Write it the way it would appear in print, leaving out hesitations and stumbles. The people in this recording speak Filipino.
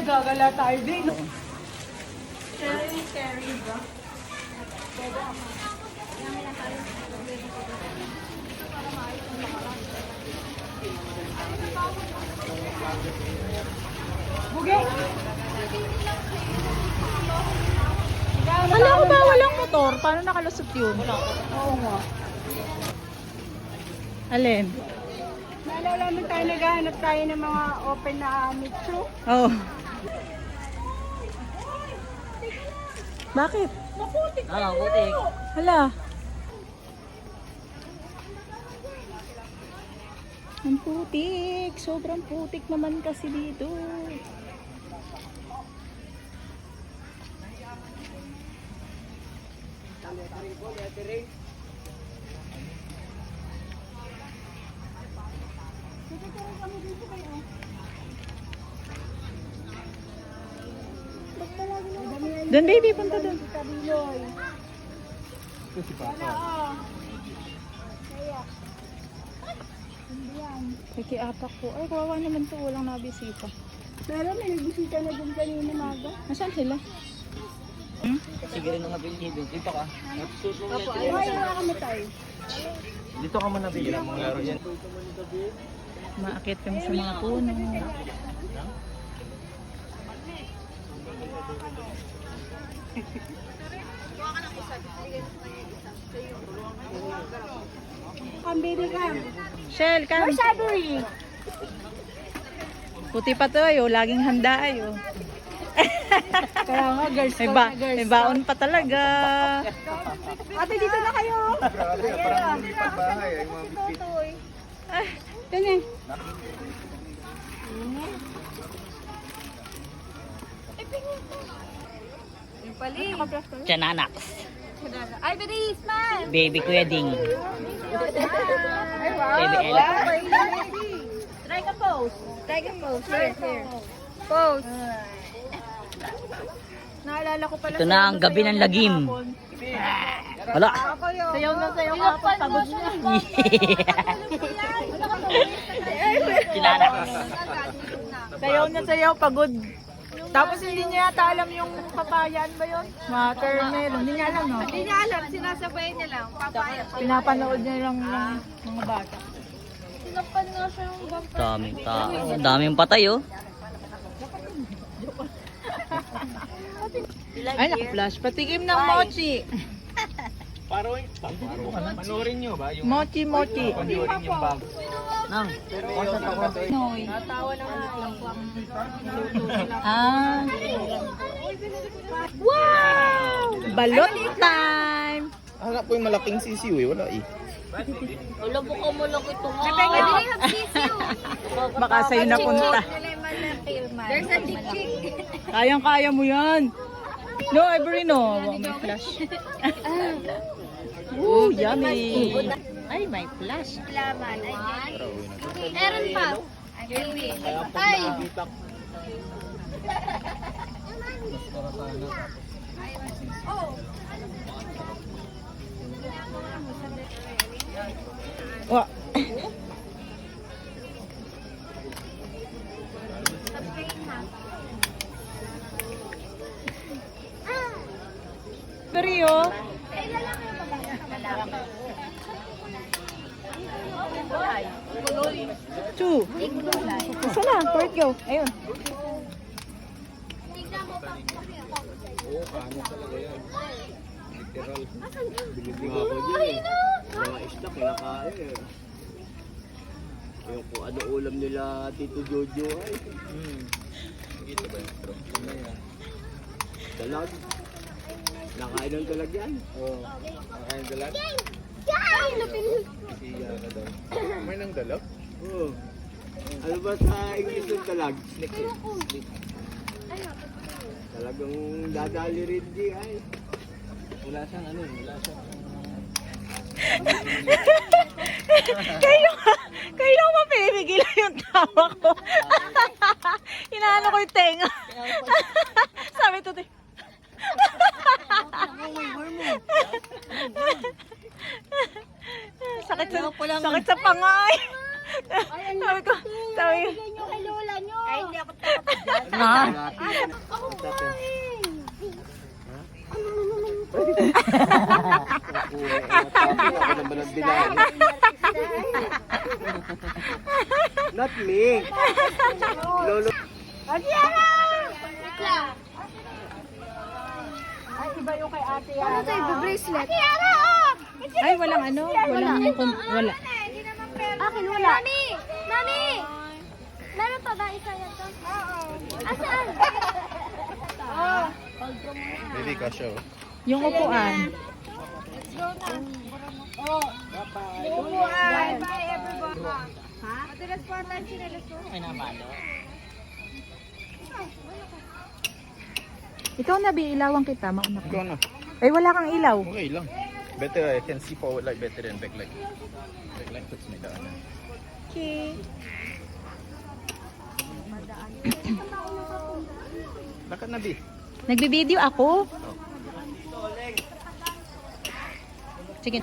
gagala tayo din. Cherry ba? Bugay! Kala ko ba walang motor? Paano nakalusot yun? Oo nga. Alin? Naalala mo tayo naghahanap tayo ng mga open na mitsu? Oh. Bakit? Maputik Ah, putik. Hala. Ang putik. Sobrang putik naman kasi dito. Doon baby, punta doon. Kabiloy. Wala oh. Kaya. Hindi yan. Nakiapak po. Ay, kawawa naman to. Walang nabisita. Pero may nagbisita na dun kanina maga. Nasaan sila? Sige rin ang nabili doon. Dito ka. Opo, ay wala kami tayo. Dito ka muna nabili. Mga laro yan. Maakit kami sa mga puno. Pambili ka. Shell, come. Strawberry. Puti pa to ayo. Laging handa ayo. Kaya nga, girls May, may baon pa talaga. Ate, dito na kayo. Grabe, parang lumipat bahay ay mga bitbit. Ay, ganyan. Yung pali. Tiananak. Ay, bilis, man. Baby Kuya Ding. Ay, wow. Baby Ella. Try ka pose. Try ka pose. Here. Pose. Naalala ko pala. Ito na ang gabi ng lagim. Wala. Sayaw na sayaw ka pa. Pagod na. Tiananak. Sayaw na sayaw, pagod. Tapos hindi niya yata alam yung papayaan ba yun? Watermelon. Hindi niya alam, no? Hindi niya alam, sinasabay niya lang. Papaya. Pinapanood niya lang ng mga bata. Sinapan nga siya yung vampire. Daming tao. Daming patay oh. Ay, naka-flash. Patikim ng mochi. Paroy. Panoorin nyo ba? Yung Mochi. panoorin yung bag. Nang. Noy. Natawa na nga lang. Ah. Wow! Balot time! Hanap ko yung malaking sisiw eh. Wala eh. Wala po ka mo lang ito nga. Baka sa'yo napunta. There's a chick-chick. Kayang-kaya mo yan. No, Ivory, no. Wow, may flash. Ooh, yummy. Ay, may flash. Laman. Meron pa. Ay! Wa. Pero two. Isa na, part go. Ayun. Oo, kano talaga yan. Literal. Bilibing ako dyan eh. Mga isda kinakain eh. Yung kung ano ulam nila Tito Jojo ay. Dito ba yung strong? Ano yan? Dalag. Nakain ng dalag yan. Oo. Nakain ng dalag? Siya ka daw. May nang dalag? Oo. Ano ba sa English ng dalag? Snake. Talagang dadali rin di ay. Wala siyang ano, wala siyang Kayo mapipigilan yung tawa ko. Inaano ko yung tenga. Sabi to sakit sa pangay. Sabi ko, Ay, Na. Ako naman ang bilang. Not me. Lolo. Ay, iba yung kay ate yan. Ano tayo, bracelet? Ay, walang ano? Wala. Akin, wala. Mami! Mami! Meron pa ba isa yan to? Oo. Asaan? Baby ka show. Yung upuan. Bye bye everyone. Ha? Madalas po ang lunch nila to. Ay, namalo. Ikaw na, biilawan kita. Mauna ka. Ikaw na. Ay, wala kang ilaw. Okay lang. Better I can see forward like better than back like. Back like puts me down. Okay. Lakad na, B. Nagbibideo ako. Sige.